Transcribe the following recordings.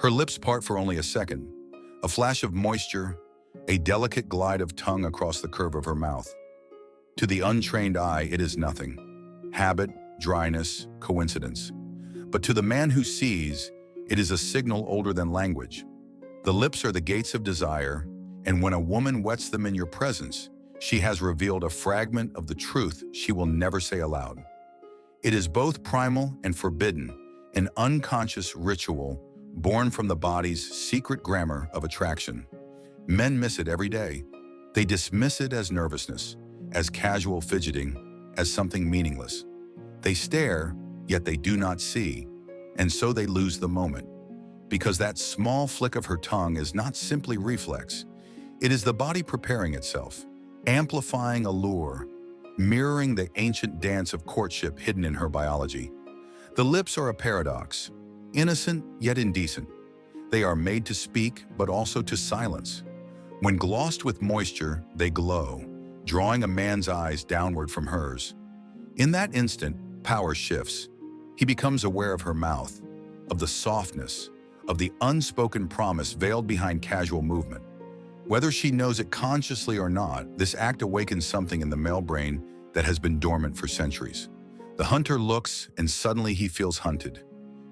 Her lips part for only a second, a flash of moisture, a delicate glide of tongue across the curve of her mouth. To the untrained eye, it is nothing. Habit, dryness, coincidence. But to the man who sees, it is a signal older than language. The lips are the gates of desire, and when a woman wets them in your presence, she has revealed a fragment of the truth she will never say aloud. It is both primal and forbidden, an unconscious ritual born from the body's secret grammar of attraction. Men miss it every day. They dismiss it as nervousness, as casual fidgeting, as something meaningless. They stare, yet they do not see, and so they lose the moment. Because that small flick of her tongue is not simply reflex. It is the body preparing itself, amplifying allure, mirroring the ancient dance of courtship hidden in her biology. The lips are a paradox, innocent yet indecent. They are made to speak, but also to silence. When glossed with moisture, they glow, drawing a man's eyes downward from hers. In that instant, power shifts. He becomes aware of her mouth, of the softness, of the unspoken promise veiled behind casual movement. Whether she knows it consciously or not, this act awakens something in the male brain that has been dormant for centuries. The hunter looks, and suddenly he feels hunted.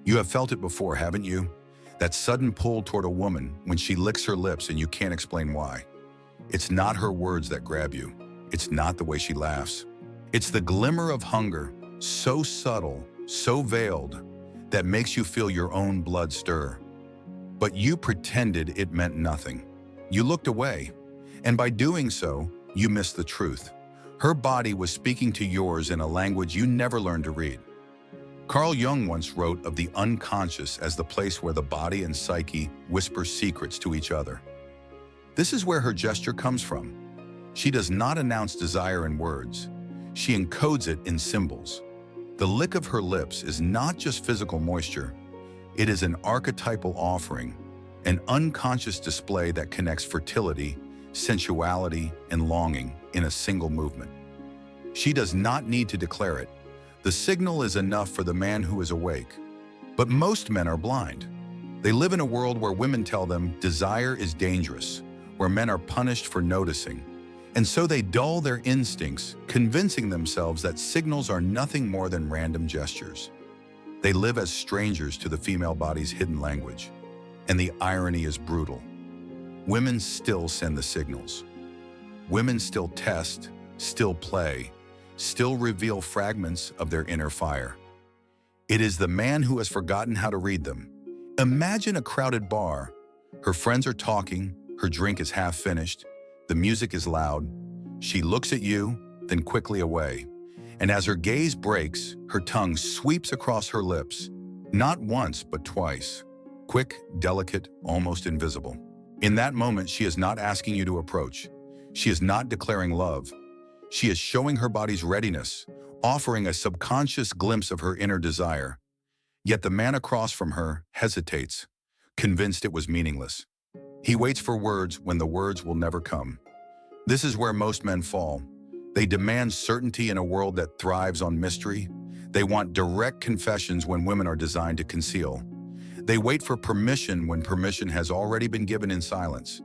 You have felt it before, haven't you? That sudden pull toward a woman when she licks her lips and you can't explain why. It's not her words that grab you. It's not the way she laughs. It's the glimmer of hunger, so subtle, so veiled, that makes you feel your own blood stir. But you pretended it meant nothing. You looked away, and by doing so, you missed the truth. Her body was speaking to yours in a language you never learned to read. Carl Jung once wrote of the unconscious as the place where the body and psyche whisper secrets to each other. This is where her gesture comes from. She does not announce desire in words. She encodes it in symbols. The lick of her lips is not just physical moisture. It is an archetypal offering, an unconscious display that connects fertility, sensuality, and longing in a single movement. She does not need to declare it. The signal is enough for the man who is awake. But most men are blind. They live in a world where women tell them desire is dangerous, where men are punished for noticing. And so they dull their instincts, convincing themselves that signals are nothing more than random gestures. They live as strangers to the female body's hidden language. And the irony is brutal. Women still send the signals. Women still test, still play, still reveal fragments of their inner fire. It is the man who has forgotten how to read them. Imagine a crowded bar. Her friends are talking, her drink is half finished, the music is loud. She looks at you, then quickly away. And as her gaze breaks, her tongue sweeps across her lips, not once, but twice. Quick, delicate, almost invisible. In that moment, she is not asking you to approach. She is not declaring love. She is showing her body's readiness, offering a subconscious glimpse of her inner desire. Yet the man across from her hesitates, convinced it was meaningless. He waits for words when the words will never come. This is where most men fall. They demand certainty in a world that thrives on mystery. They want direct confessions when women are designed to conceal. They wait for permission when permission has already been given in silence.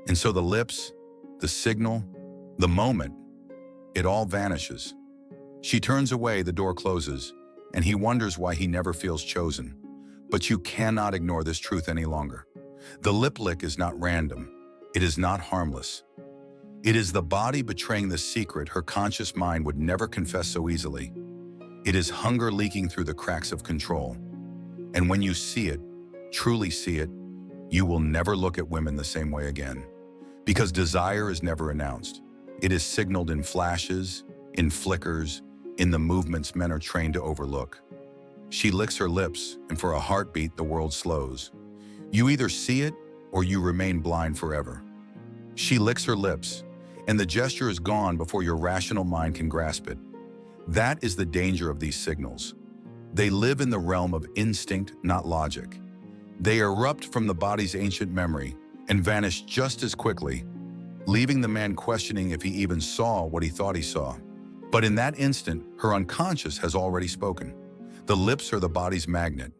And so the lips, the signal, the moment, it all vanishes. She turns away, the door closes, and he wonders why he never feels chosen. But you cannot ignore this truth any longer. The lip lick is not random. It is not harmless. It is the body betraying the secret her conscious mind would never confess so easily. It is hunger leaking through the cracks of control. And when you see it, truly see it, you will never look at women the same way again. Because desire is never announced. It is signaled in flashes, in flickers, in the movements men are trained to overlook. She licks her lips, and for a heartbeat, the world slows. You either see it, or you remain blind forever. She licks her lips, and the gesture is gone before your rational mind can grasp it. That is the danger of these signals. They live in the realm of instinct, not logic. They erupt from the body's ancient memory and vanish just as quickly, leaving the man questioning if he even saw what he thought he saw. But in that instant, her unconscious has already spoken. The lips are the body's magnet.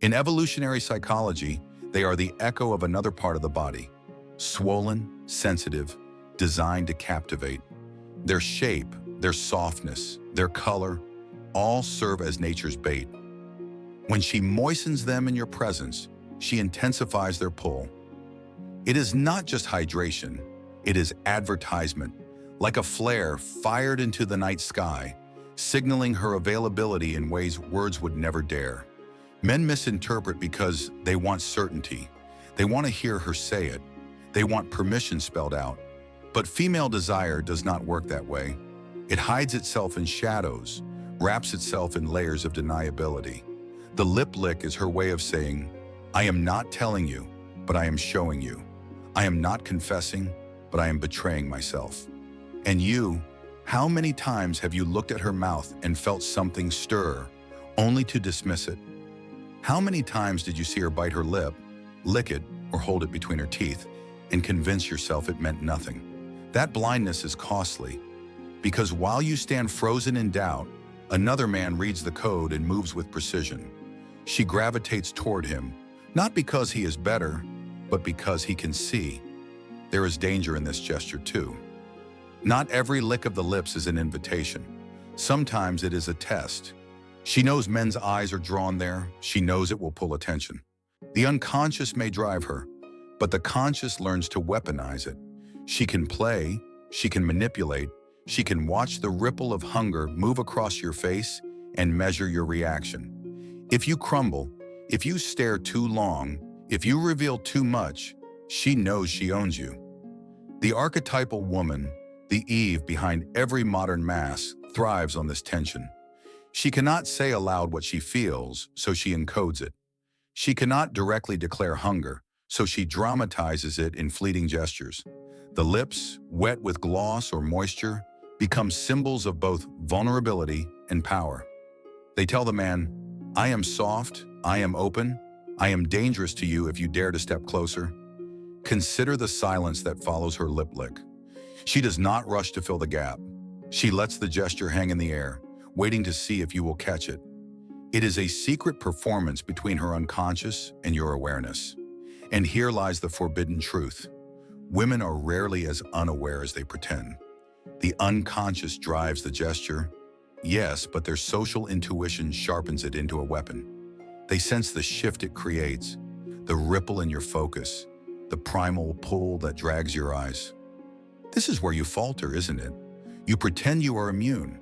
In evolutionary psychology, They are the echo of another part of the body, swollen, sensitive, designed to captivate. Their shape, their softness, their color, all serve as nature's bait. When she moistens them in your presence, she intensifies their pull. It is not just hydration, it is advertisement, like a flare fired into the night sky, signaling her availability in ways words would never dare. Men misinterpret because they want certainty. They want to hear her say it. They want permission spelled out. But female desire does not work that way. It hides itself in shadows, wraps itself in layers of deniability. The lip lick is her way of saying, I am not telling you, but I am showing you. I am not confessing, but I am betraying myself. And you, how many times have you looked at her mouth and felt something stir, only to dismiss it? How many times did you see her bite her lip, lick it, or hold it between her teeth, and convince yourself it meant nothing? That blindness is costly, because while you stand frozen in doubt, another man reads the code and moves with precision. She gravitates toward him, not because he is better, but because he can see. There is danger in this gesture too. Not every lick of the lips is an invitation. Sometimes it is a test. She knows men's eyes are drawn there. She knows it will pull attention. The unconscious may drive her, but the conscious learns to weaponize it. She can play, she can manipulate, she can watch the ripple of hunger move across your face and measure your reaction. If you crumble, if you stare too long, if you reveal too much, she knows she owns you. The archetypal woman, the Eve behind every modern mask, thrives on this tension. She cannot say aloud what she feels, so she encodes it. She cannot directly declare hunger, so she dramatizes it in fleeting gestures. The lips, wet with gloss or moisture, become symbols of both vulnerability and power. They tell the man, I am soft, I am open, I am dangerous to you if you dare to step closer. Consider the silence that follows her lip lick. She does not rush to fill the gap. She lets the gesture hang in the air, waiting to see if you will catch it. It is a secret performance between her unconscious and your awareness. And here lies the forbidden truth. Women are rarely as unaware as they pretend. The unconscious drives the gesture, yes, but their social intuition sharpens it into a weapon. They sense the shift it creates, the ripple in your focus, the primal pull that drags your eyes. This is where you falter, isn't it? You pretend you are immune.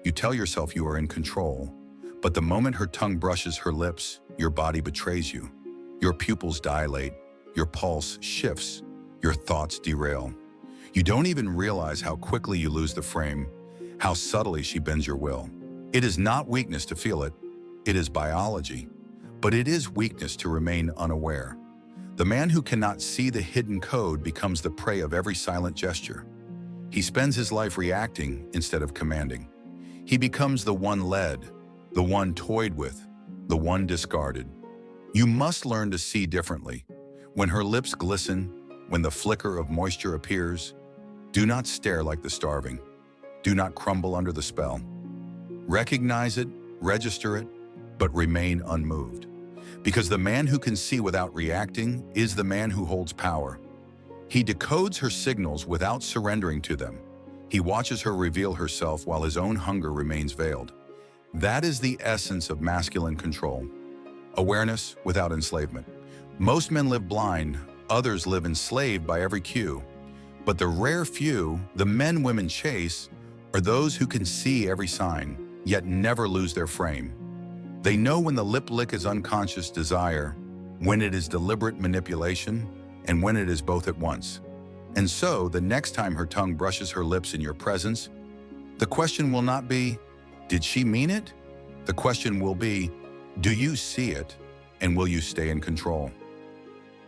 You tell yourself you are in control. But the moment her tongue brushes her lips, your body betrays you. Your pupils dilate, your pulse shifts, your thoughts derail. You don't even realize how quickly you lose the frame, how subtly she bends your will. It is not weakness to feel it, it is biology. But it is weakness to remain unaware. The man who cannot see the hidden code becomes the prey of every silent gesture. He spends his life reacting instead of commanding. He becomes the one led, the one toyed with, the one discarded. You must learn to see differently. When her lips glisten, when the flicker of moisture appears, do not stare like the starving. Do not crumble under the spell. Recognize it, register it, but remain unmoved. Because the man who can see without reacting is the man who holds power. He decodes her signals without surrendering to them. He watches her reveal herself while his own hunger remains veiled. That is the essence of masculine control. Awareness without enslavement. Most men live blind, others live enslaved by every cue. But the rare few, the men women chase, are those who can see every sign, yet never lose their frame. They know when the lip lick is unconscious desire, when it is deliberate manipulation, and when it is both at once. And so, the next time her tongue brushes her lips in your presence, the question will not be, did she mean it? The question will be, do you see it, and will you stay in control?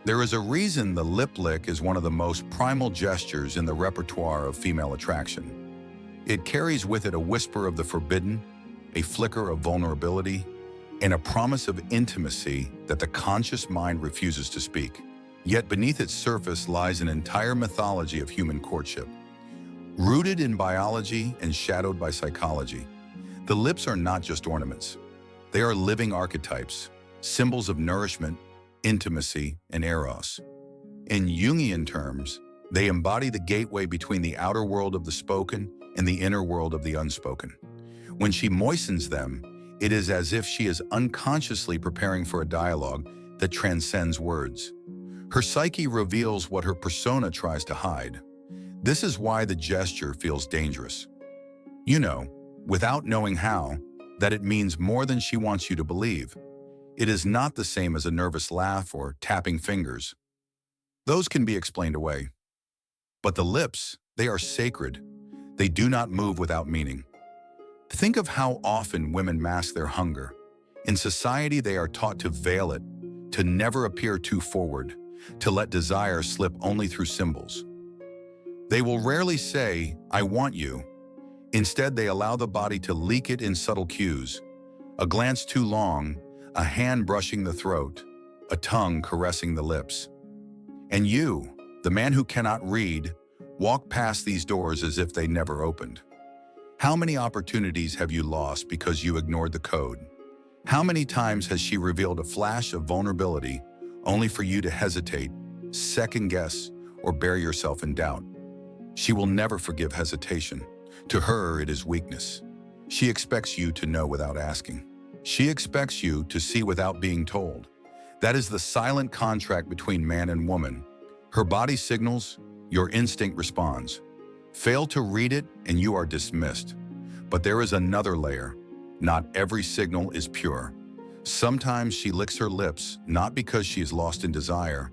There is a reason the lip lick is one of the most primal gestures in the repertoire of female attraction. It carries with it a whisper of the forbidden, a flicker of vulnerability, and a promise of intimacy that the conscious mind refuses to speak. Yet beneath its surface lies an entire mythology of human courtship. Rooted in biology and shadowed by psychology, the lips are not just ornaments. They are living archetypes, symbols of nourishment, intimacy, and Eros. In Jungian terms, they embody the gateway between the outer world of the spoken and the inner world of the unspoken. When she moistens them, it is as if she is unconsciously preparing for a dialogue that transcends words. Her psyche reveals what her persona tries to hide. This is why the gesture feels dangerous. You know, without knowing how, that it means more than she wants you to believe. It is not the same as a nervous laugh or tapping fingers. Those can be explained away. But the lips, they are sacred. They do not move without meaning. Think of how often women mask their hunger. In society, they are taught to veil it, to never appear too forward, to let desire slip only through symbols. They will rarely say, "I want you." Instead, they allow the body to leak it in subtle cues. A glance too long, a hand brushing the throat, a tongue caressing the lips. And you, the man who cannot read, walk past these doors as if they never opened. How many opportunities have you lost because you ignored the code? How many times has she revealed a flash of vulnerability only for you to hesitate, second guess, or bury yourself in doubt? She will never forgive hesitation. To her, it is weakness. She expects you to know without asking. She expects you to see without being told. That is the silent contract between man and woman. Her body signals, your instinct responds. Fail to read it and you are dismissed. But there is another layer. Not every signal is pure. Sometimes she licks her lips, not because she is lost in desire,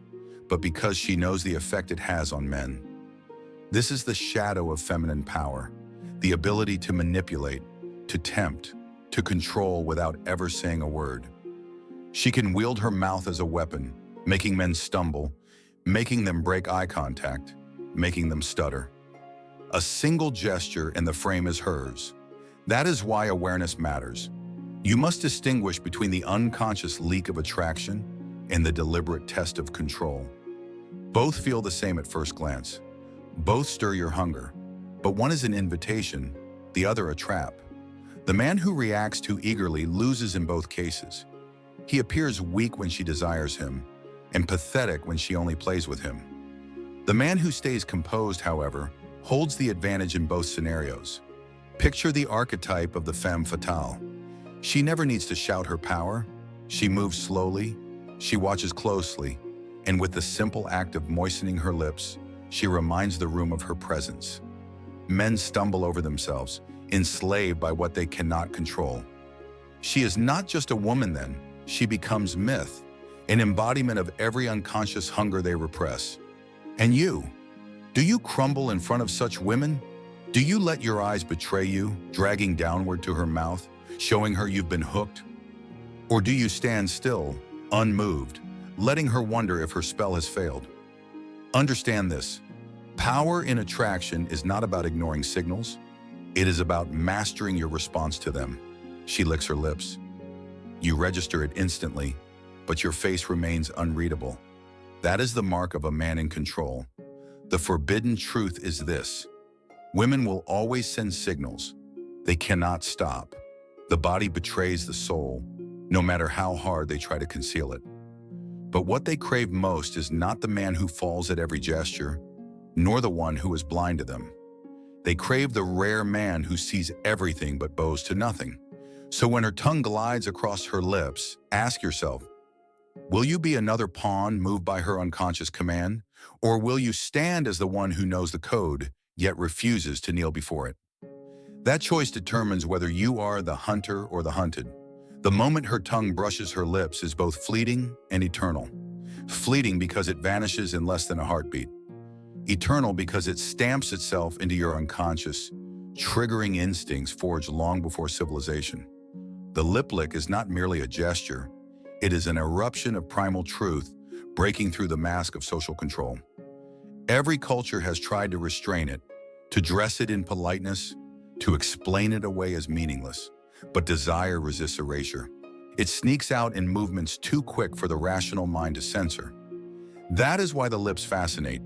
but because she knows the effect it has on men. This is the shadow of feminine power, the ability to manipulate, to tempt, to control without ever saying a word. She can wield her mouth as a weapon, making men stumble, making them break eye contact, making them stutter. A single gesture and the frame is hers. That is why awareness matters. You must distinguish between the unconscious leak of attraction and the deliberate test of control. Both feel the same at first glance. Both stir your hunger, but one is an invitation, the other a trap. The man who reacts too eagerly loses in both cases. He appears weak when she desires him, and pathetic when she only plays with him. The man who stays composed, however, holds the advantage in both scenarios. Picture the archetype of the femme fatale. She never needs to shout her power. She moves slowly, she watches closely, and with the simple act of moistening her lips, she reminds the room of her presence. Men stumble over themselves, enslaved by what they cannot control. She is not just a woman then, she becomes myth, an embodiment of every unconscious hunger they repress. And you? Do you crumble in front of such women? Do you let your eyes betray you, dragging downward to her mouth, showing her you've been hooked? Or do you stand still, unmoved, letting her wonder if her spell has failed? Understand this. Power in attraction is not about ignoring signals. It is about mastering your response to them. She licks her lips. You register it instantly, but your face remains unreadable. That is the mark of a man in control. The forbidden truth is this. Women will always send signals. They cannot stop. The body betrays the soul, no matter how hard they try to conceal it. But what they crave most is not the man who falls at every gesture, nor the one who is blind to them. They crave the rare man who sees everything but bows to nothing. So when her tongue glides across her lips, ask yourself, will you be another pawn moved by her unconscious command? Or will you stand as the one who knows the code, yet refuses to kneel before it? That choice determines whether you are the hunter or the hunted. The moment her tongue brushes her lips is both fleeting and eternal. Fleeting because it vanishes in less than a heartbeat. Eternal because it stamps itself into your unconscious, triggering instincts forged long before civilization. The lip lick is not merely a gesture. It is an eruption of primal truth, breaking through the mask of social control. Every culture has tried to restrain it, to dress it in politeness, to explain it away as meaningless. But desire resists erasure. It sneaks out in movements too quick for the rational mind to censor. That is why the lips fascinate.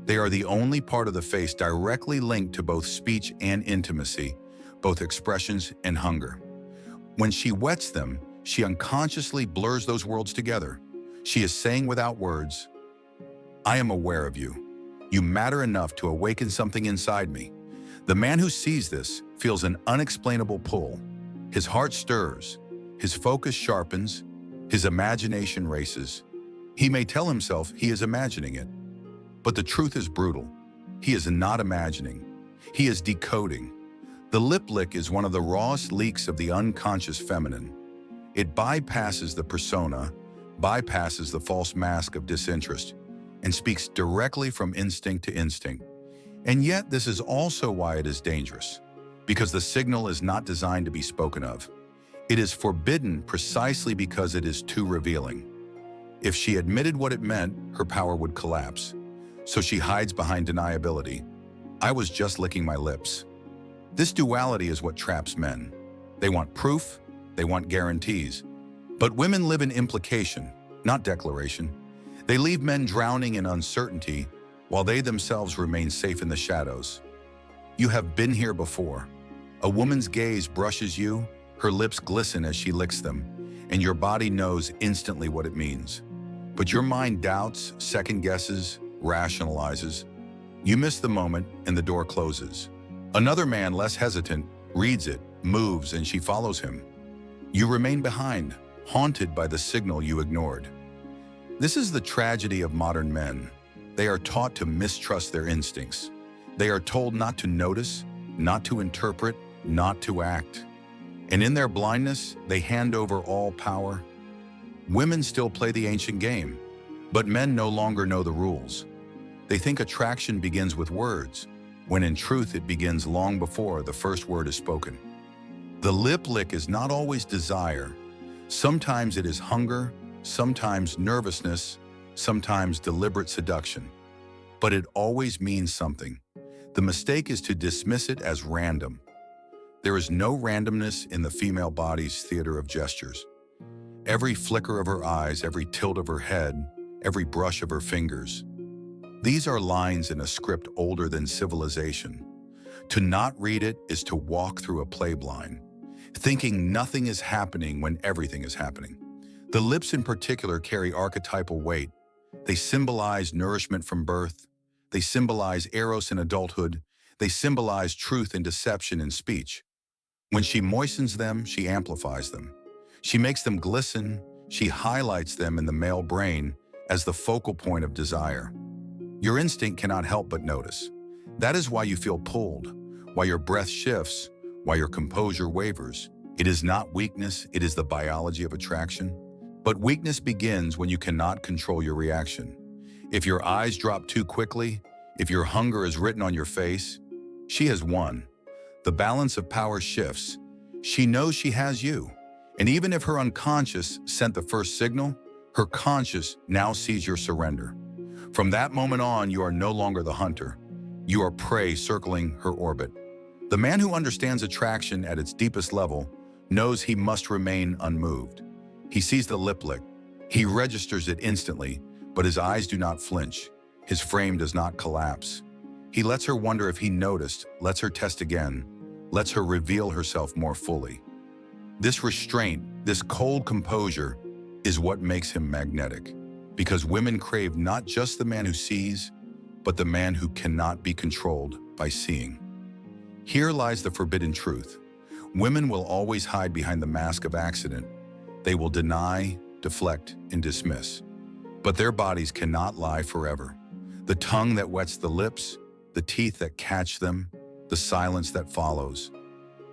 They are the only part of the face directly linked to both speech and intimacy, both expressions and hunger. When she wets them, she unconsciously blurs those worlds together. She is saying without words, I am aware of you. You matter enough to awaken something inside me. The man who sees this feels an unexplainable pull. His heart stirs, his focus sharpens, his imagination races. He may tell himself he is imagining it, but the truth is brutal. He is not imagining. He is decoding. The lip lick is one of the rawest leaks of the unconscious feminine. It bypasses the persona, bypasses the false mask of disinterest, and speaks directly from instinct to instinct. And yet this is also why it is dangerous, because the signal is not designed to be spoken of. It is forbidden precisely because it is too revealing. If she admitted what it meant, her power would collapse. So she hides behind deniability. I was just licking my lips. This duality is what traps men. They want proof, they want guarantees. But women live in implication, not declaration. They leave men drowning in uncertainty while they themselves remain safe in the shadows. You have been here before. A woman's gaze brushes you, her lips glisten as she licks them, and your body knows instantly what it means. But your mind doubts, second guesses, rationalizes. You miss the moment and the door closes. Another man, less hesitant, reads it, moves, and she follows him. You remain behind, haunted by the signal you ignored. This is the tragedy of modern men. They are taught to mistrust their instincts. They are told not to notice, not to interpret, not to act. And in their blindness, they hand over all power. Women still play the ancient game, but men no longer know the rules. They think attraction begins with words, when in truth it begins long before the first word is spoken. The lip lick is not always desire. Sometimes it is hunger, sometimes nervousness, sometimes deliberate seduction. But it always means something. The mistake is to dismiss it as random. There is no randomness in the female body's theater of gestures. Every flicker of her eyes, every tilt of her head, every brush of her fingers. These are lines in a script older than civilization. To not read it is to walk through a play blind, thinking nothing is happening when everything is happening. The lips in particular carry archetypal weight. They symbolize nourishment from birth. They symbolize Eros in adulthood. They symbolize truth and deception in speech. When she moistens them, she amplifies them. She makes them glisten. She highlights them in the male brain as the focal point of desire. Your instinct cannot help but notice. That is why you feel pulled, why your breath shifts, why your composure wavers. It is not weakness, it is the biology of attraction. But weakness begins when you cannot control your reaction. If your eyes drop too quickly, if your hunger is written on your face, she has won. The balance of power shifts. She knows she has you. And even if her unconscious sent the first signal, her conscious now sees your surrender. From that moment on, you are no longer the hunter. You are prey circling her orbit. The man who understands attraction at its deepest level knows he must remain unmoved. He sees the lip lick. He registers it instantly, but his eyes do not flinch. His frame does not collapse. He lets her wonder if he noticed, lets her test again, lets her reveal herself more fully. This restraint, this cold composure, is what makes him magnetic. Because women crave not just the man who sees, but the man who cannot be controlled by seeing. Here lies the forbidden truth. Women will always hide behind the mask of accident. They will deny, deflect, and dismiss. But their bodies cannot lie forever. The tongue that wets the lips, the teeth that catch them, the silence that follows.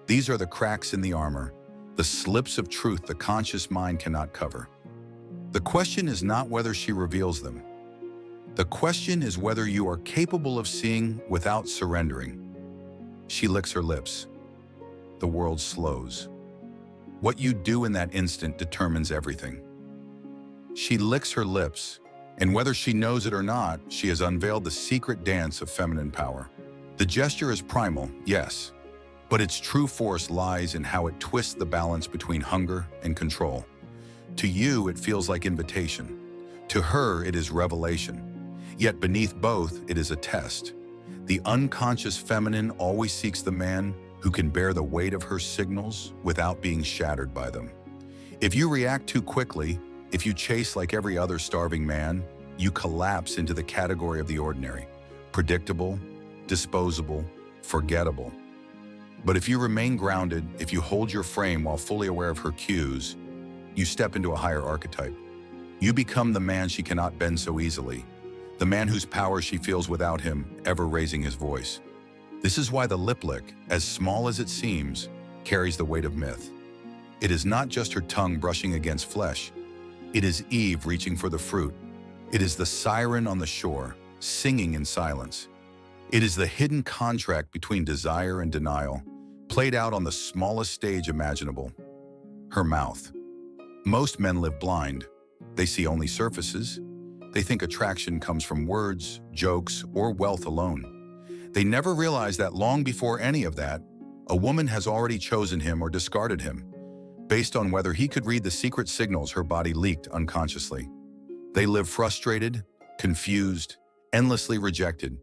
These are the cracks in the armor, the slips of truth the conscious mind cannot cover. The question is not whether she reveals them. The question is whether you are capable of seeing without surrendering. She licks her lips. The world slows. What you do in that instant determines everything. She licks her lips, and whether she knows it or not, she has unveiled the secret dance of feminine power. The gesture is primal, yes, but its true force lies in how it twists the balance between hunger and control. To you, it feels like invitation. To her, it is revelation. Yet beneath both, it is a test. The unconscious feminine always seeks the man who can bear the weight of her signals without being shattered by them. If you react too quickly, If you chase like every other starving man, you collapse into the category of the ordinary, predictable, disposable, forgettable. But if you remain grounded, if you hold your frame while fully aware of her cues, you step into a higher archetype. You become the man she cannot bend so easily, the man whose power she feels without him ever raising his voice. This is why the lip lick, as small as it seems, carries the weight of myth. It is not just her tongue brushing against flesh. It is Eve reaching for the fruit. It is the siren on the shore, singing in silence. It is the hidden contract between desire and denial, played out on the smallest stage imaginable. Her mouth. Most men live blind. They see only surfaces. They think attraction comes from words, jokes, or wealth alone. They never realize that long before any of that, a woman has already chosen him or discarded him, based on whether he could read the secret signals her body leaked unconsciously. They live frustrated, confused, endlessly rejected,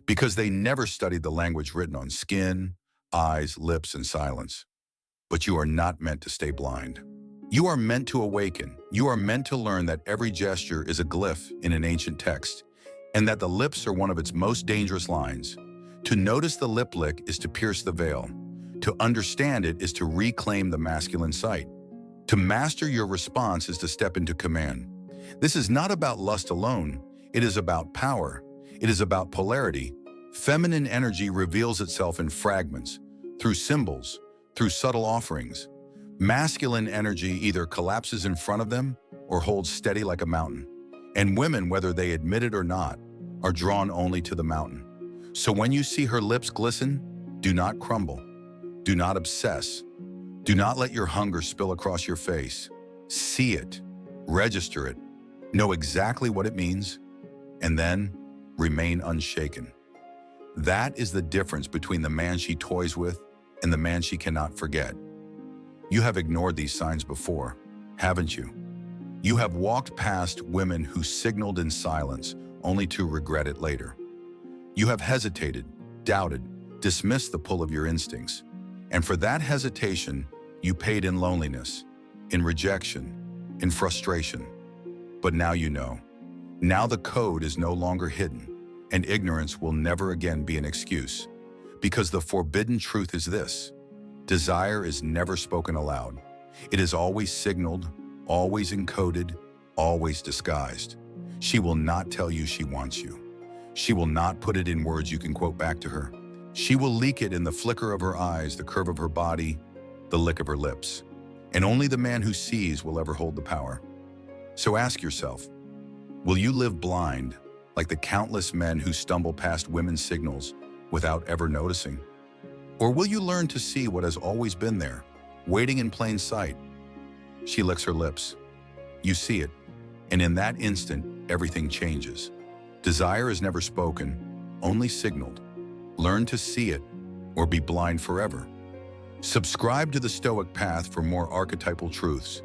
because they never studied the language written on skin, eyes, lips, and silence. But you are not meant to stay blind. You are meant to awaken. You are meant to learn that every gesture is a glyph in an ancient text, and that the lips are one of its most dangerous lines. To notice the lip lick is to pierce the veil. To understand it is to reclaim the masculine sight. To master your response is to step into command. This is not about lust alone. It is about power. It is about polarity. Feminine energy reveals itself in fragments, through symbols, through subtle offerings. Masculine energy either collapses in front of them or holds steady like a mountain. And women, whether they admit it or not, are drawn only to the mountain. So when you see her lips glisten, do not crumble. Do not obsess. Do not let your hunger spill across your face. See it, register it, know exactly what it means, and then remain unshaken. That is the difference between the man she toys with and the man she cannot forget. You have ignored these signs before, haven't you? You have walked past women who signaled in silence only to regret it later. You have hesitated, doubted, dismissed the pull of your instincts. And for that hesitation, you paid in loneliness, in rejection, in frustration. But now you know. Now the code is no longer hidden, and ignorance will never again be an excuse. Because the forbidden truth is this: desire is never spoken aloud. It is always signaled, always encoded, always disguised. She will not tell you she wants you. She will not put it in words you can quote back to her. She will leak it in the flicker of her eyes, the curve of her body, the lick of her lips. And only the man who sees will ever hold the power. So ask yourself, will you live blind like the countless men who stumble past women's signals without ever noticing? Or will you learn to see what has always been there, waiting in plain sight? She licks her lips. You see it, and in that instant, everything changes. Desire is never spoken, only signaled. Learn to see it, or be blind forever. Subscribe to the Stoic path for more archetypal truths,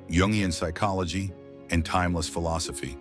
Jungian psychology, and timeless philosophy.